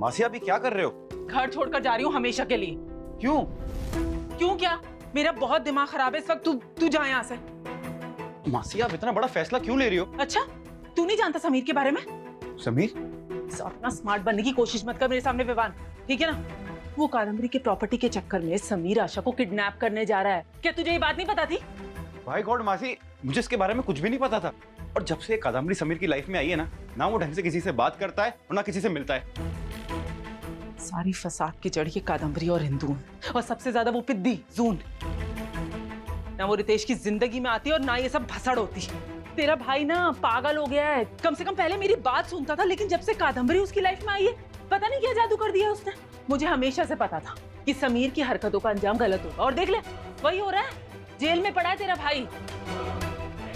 मासी अभी क्या कर रहे हो? घर छोड़कर जा रही हूँ हमेशा के लिए। क्यों? क्यों क्या? मेरा बहुत दिमाग खराब है इस वक्त। तू जा यहाँ से। मासी आप इतना बड़ा फैसला क्यों ले रही हो? अच्छा, तू नहीं जानता समीर के बारे में? समीर? अपना स्मार्ट बनने की कोशिश मत कर मेरे सामने विवान, ठीक है ना? वो कादम्बरी के प्रॉपर्टी के चक्कर में समीर आशा को किडनैप करने जा रहा है। क्या तुझे ये बात नहीं पता थी? भाई गॉड मासी, मुझे इसके बारे में कुछ भी नहीं पता था। और जब से कादम्बरी समीर की लाइफ में आई है ना वो ढंग से किसी से बात करता है और ना किसी से मिलता है। सारी फसाद की जड़ ये कादम्बरी और हिंदू, और सबसे ज्यादा वो पिद्दी जून। ना वो रितेश की जिंदगी में आती और ना ये सब भसड़ होती। तेरा भाई ना पागल हो गया है। कम से कम पहले मेरी बात सुनता था, लेकिन जब से कादम्बरी उसकी लाइफ में आई है, पता नहीं क्या जादू कर दिया उसने। मुझे हमेशा से पता था कि समीर की हरकतों का अंजाम गलत होगा, और देख ले वही हो रहा है। जेल में पड़ा है तेरा भाई।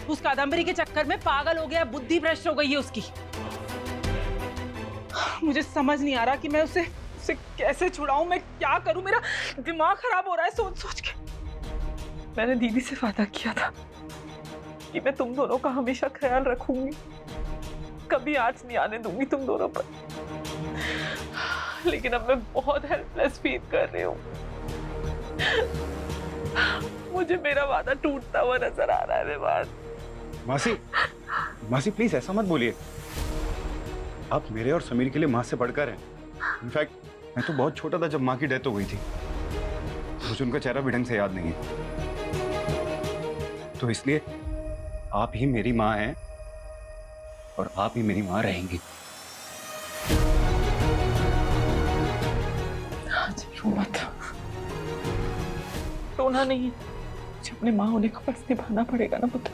उस कादम्बरी के चक्कर में पागल हो गया, बुद्धि भ्रष्ट हो गई है उसकी। मुझे समझ नहीं आ रहा कि मैं उसे कैसे छुड़ाऊं। मैं क्या करूं? मेरा दिमाग खराब हो रहा है सोच सोच के। मैंने दीदी से वादा किया था कि मैं तुम दोनों का हमेशा ख्याल रखूंगी, कभी आँच नहीं आने दूंगी तुम दोनों पर। लेकिन अब मैं बहुत हेल्पलेस फील कर रही हूँ। मुझे मेरा वादा टूटता हुआ नजर आ रहा है विवान। मासी प्लीज ऐसा मत बोलिए। आप मेरे और समीर के लिए माँ से बढ़कर हैं। इनफैक्ट मैं तो बहुत छोटा था जब माँ की डेथ हो गई थी। मुझे उनका चेहरा भी ढंग से याद नहीं है। तो इसलिए आप ही मेरी माँ हैं और आप ही मेरी माँ रहेंगी। मत रोना नहीं है, मुझे अपने माँ होने का फर्ज निभाना पड़ेगा ना पुत्र।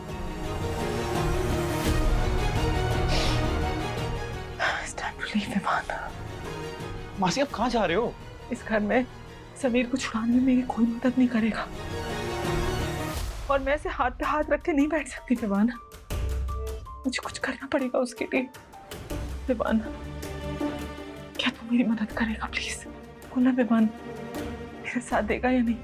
मासी आप कहाँ जा रहे हो? इस घर में समीर को छुड़ाने में मेरी कोई मदद नहीं करेगा, और मैं इसे हाथ पे हाथ रख के नहीं बैठ सकती विवान। मुझे कुछ करना पड़ेगा उसके लिए। विवान, क्या तू मेरी मदद करेगा प्लीज? बोलना विवान, मेरे साथ देगा या नहीं?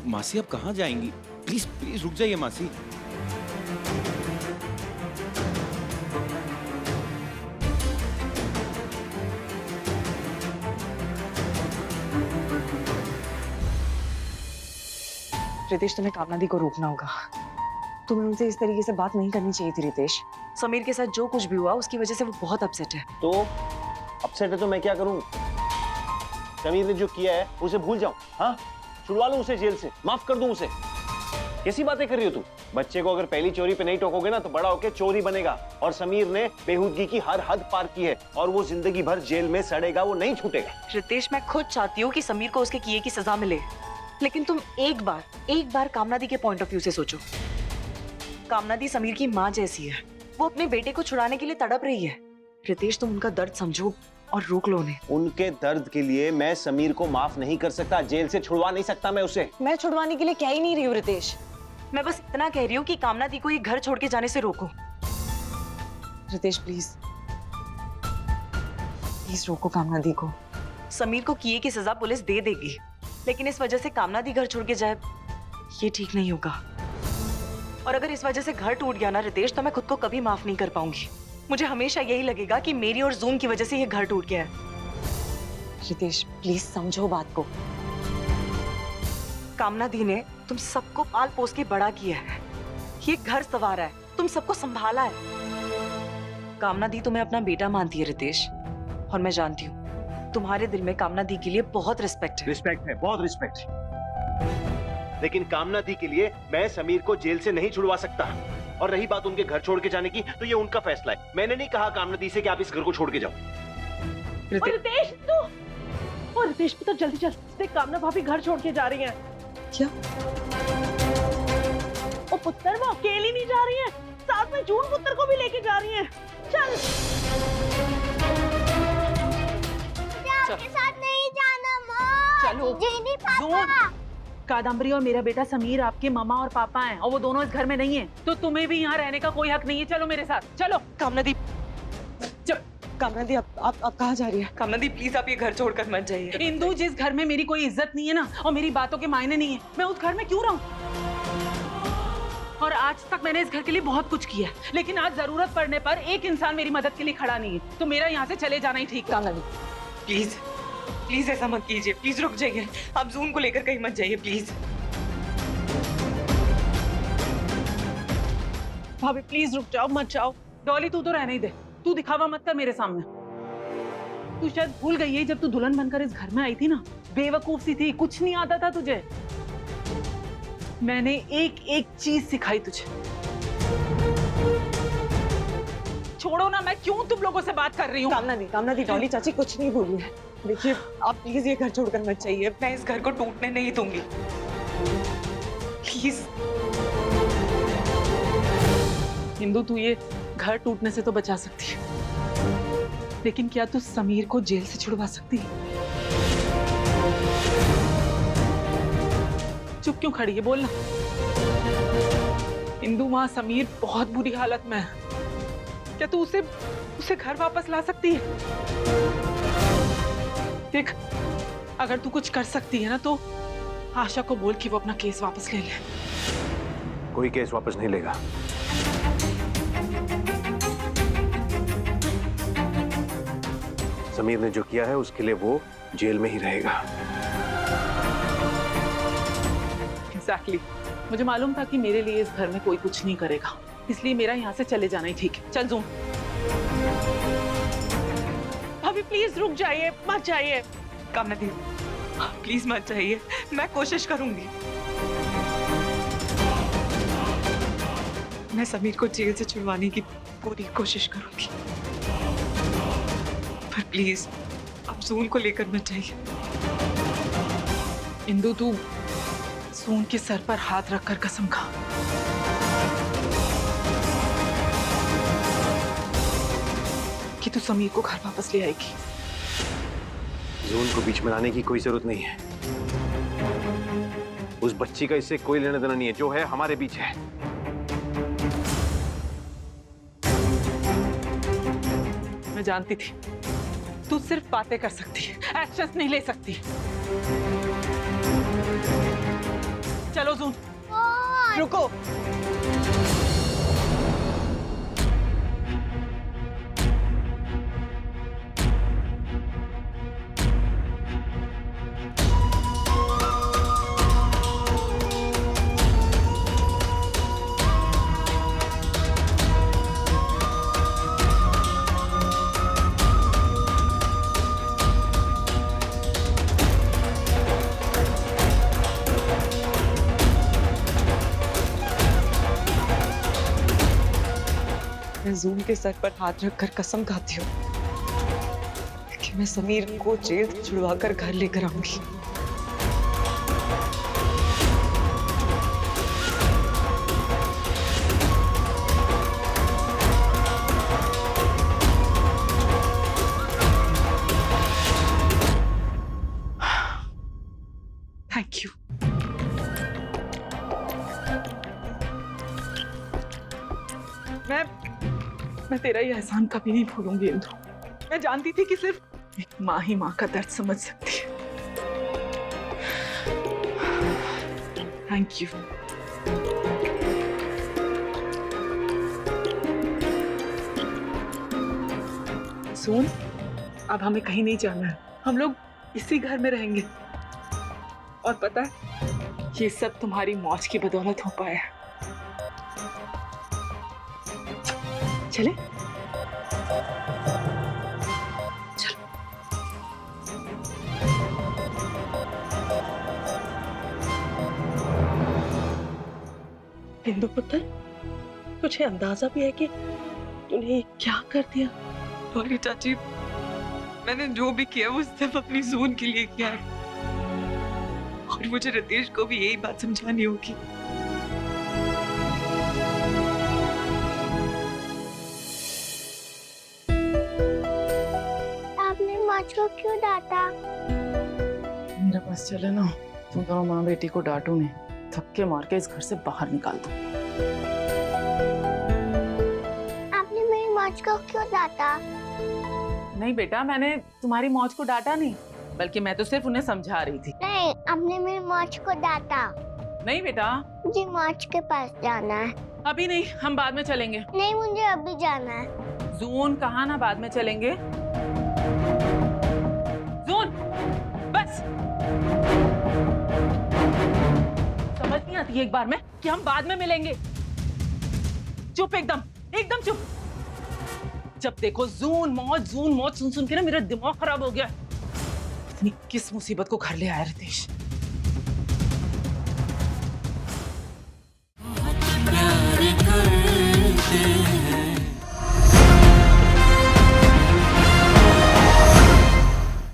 मासी आप कहाँ जाएंगी? प्लीज प्लीज रुक जाइए मासी। रितेश, तुम्हें कामना दी को रोकना होगा। तुम्हें उनसे इस तरीके से बात नहीं करनी चाहिए थी रितेश। समीर के साथ जो कुछ भी हुआ उसकी वजह से वो बहुत अपसेट है। तो अपसेट है तो मैं क्या करूं? समीर ने जो किया है उसे भूल जाऊं? हाँ, छुड़वा लूं उसे जेल से, माफ कर दूं उसे। कैसी बातें कर रही हो तुम? बच्चे को अगर पहली चोरी पे नहीं टोकोगे ना तो बड़ा होकर चोरी बनेगा। और समीर ने बेहूदगी की हर हद पार की है और वो जिंदगी भर जेल में सड़ेगा, वो नहीं छूटेगा। रितेश, मैं खुद चाहती हूँ कि समीर को उसके किए की सजा मिले, लेकिन तुम एक बार कामना दी के पॉइंट ऑफ व्यू से सोचो। कामना दी समीर की माँ जैसी है। वो अपने बेटे को छुड़ाने के लिए तड़प रही है। रितेश, तुम उनका दर्द समझो और रोक लो उन्हें। उनके दर्द के लिए मैं समीर को माफ नहीं कर सकता, जेल से छुड़वा नहीं सकता मैं उसे। मैं छुड़वाने के लिए कह ही नहीं रही हूँ रितेश, मैं बस इतना कह रही हूँ कि कामना दी को ये घर छोड़ के जाने से रोको। रितेश प्लीज रोको कामना दी को। समीर को किए की सजा पुलिस दे देगी, लेकिन इस वजह से कामना दी घर छोड़ के जाए, ये ठीक नहीं होगा। और अगर इस वजह से घर टूट गया ना रितेश, तो मैं खुद को कभी माफ नहीं कर पाऊंगी। मुझे हमेशा यही लगेगा कि मेरी और जून की वजह से ये घर टूट गया है। रितेश प्लीज समझो बात को। कामना दी ने तुम सबको पाल पोस के बड़ा किया है, ये घर संवारा है, तुम सबको संभाला है। कामना दी तुम्हें अपना बेटा मानती है रितेश, और मैं जानती हूँ तुम्हारे दिल में कामना दी के लिए बहुत रिस्पेक्ट है। रिस्पेक्ट है, बहुत रिस्पेक्ट है, लेकिन कामना दी के लिए मैं समीर को जेल से नहीं छुड़वा सकता। और रही बात उनके घर छोड़ के जाने की, तो ये उनका फैसला है। मैंने नहीं कहा कामना दी से कि आप इस घर को छोड़ के जाओ। रितेश रितेश पुत्र जल्दी चल, देख कामना भाभी घर छोड़ के जा रही हैं। क्या? ओ पुत्र, वो अकेली नहीं जा रही हैं, साथ में जून पुत्र को भी लेके जा रही हैं। चल आपके साथ नहीं जाना माँ। चलो जून, कादम्बरी और मेरा बेटा समीर आपके मामा और पापा हैं, और वो दोनों इस घर में नहीं हैं, तो तुम्हें भी यहाँ रहने का कोई हक नहीं है। चलो मेरे साथ, चलो। कामना दी, कामना दी, आप कहाँ जा रही है? कामना दी प्लीज आप ये घर छोड़कर मत जाइए। इंदु, जिस घर में मेरी कोई इज्जत नहीं है ना और मेरी बातों के मायने नहीं है, मैं उस घर में क्यों रहूं? और आज तक मैंने इस घर के लिए बहुत कुछ किया है, लेकिन आज जरूरत पड़ने पर एक इंसान मेरी मदद के लिए खड़ा नहीं है, तो मेरा यहाँ से चले जाना ही ठीक। कामना दी प्लीज प्लीज ऐसा मत कीजिए, प्लीज रुक जाइए, आप जून को लेकर कहीं मत जाइए प्लीज। भाभी प्लीज रुक जाओ, मत जाओ। डॉली तू तो रहने ही दे, तू दिखावा मत कर मेरे सामने। तू शायद भूल गई है, जब तू दुल्हन बनकर इस घर में आई थी ना, बेवकूफ सी थी, कुछ नहीं आता था तुझे। मैंने एक एक चीज सिखाई तुझे। छोड़ो ना, मैं क्यों तुम लोगों से बात कर रही हूँ? कामना दी डॉली चाची कुछ नहीं बोली है। देखिए आप प्लीज ये घर छोड़कर मत जाइए, मैं इस घर को टूटने नहीं दूंगी, प्लीज। हिंदू, तू ये घर टूटने से तो बचा सकती है, लेकिन क्या तू समीर को जेल से छुड़वा सकती है? चुप क्यों खड़ी है, बोलना। हिंदू, वहां समीर बहुत बुरी हालत में है, क्या तू उसे घर वापस ला सकती है? देख, अगर तू कुछ कर सकती है ना, तो आशा को बोल कि वो अपना केस वापस ले ले। कोई केस वापस नहीं लेगा। समीर ने जो किया है उसके लिए वो जेल में ही रहेगा। Exactly. मुझे मालूम था कि मेरे लिए इस घर में कोई कुछ नहीं करेगा, इसलिए मेरा यहाँ से चले जाना ही ठीक है। चल जून। अभी प्लीज रुक जाइए, मत जाइए। कामना दी प्लीज मत जाइए, मैं कोशिश करूंगी, मैं समीर को जेल से छुड़वाने की पूरी कोशिश करूंगी, पर प्लीज आप जून को लेकर मत जाइए। इंदु, तू जून के सर पर हाथ रखकर कसम खा। कि तू समीर को घर वापस ले आएगी। जून को बीच में लाने की कोई जरूरत नहीं है। उस बच्ची का इससे कोई लेना देना नहीं है, जो है हमारे बीच है। मैं जानती थी तू सिर्फ बातें कर सकती है, एक्शंस नहीं ले सकती। चलो जून। रुको, मैं जून के सर पर हाथ रखकर कसम खाती हूँ कि मैं समीर को जेल से छुड़वाकर घर लेकर आऊंगी। Thank you. मैं तेरा ये एहसान कभी नहीं भूलूंगी इंदु। मैं जानती थी कि सिर्फ एक माँ ही माँ का दर्द समझ सकती है। Thank you. सुन, अब हमें कहीं नहीं जाना है, हम लोग इसी घर में रहेंगे। और पता है, ये सब तुम्हारी मौज की बदौलत हो पाया है। चले? चलो। हिंदू पुत्र, तुझे अंदाजा भी है कि तूने क्या कर दिया? डॉली चाची, मैंने जो भी किया वो सिर्फ अपनी जून के लिए किया है, और मुझे रितेश को भी यही बात समझानी होगी। आपने मुझको क्यों डांटा? मेरा बस चले ना, तुम दोनों माँ बेटी को डांटो नहीं, थक्के मार के इस घर से बाहर निकाल दो। आपने मेरी मुझको क्यों डांटा? नहीं बेटा, मैंने तुम्हारी मौज को डांटा नहीं, बल्कि मैं तो सिर्फ उन्हें समझा रही थी। नहीं, आपने मेरी मौज को डांटा। नहीं बेटा, मुझे मौज के पास जाना है। अभी नहीं, हम बाद में चलेंगे। नहीं, मुझे अभी जाना है। जून, कहा ना बाद में चलेंगे। जून, बस। समझ नहीं आती एक बार में कि हम बाद में मिलेंगे। चुप, एकदम एकदम चुप। जब देखो जून मौज सुन सुन के ना मेरा दिमाग खराब हो गया। इतनी किस मुसीबत को घर ले आया रितेश। प्यार करते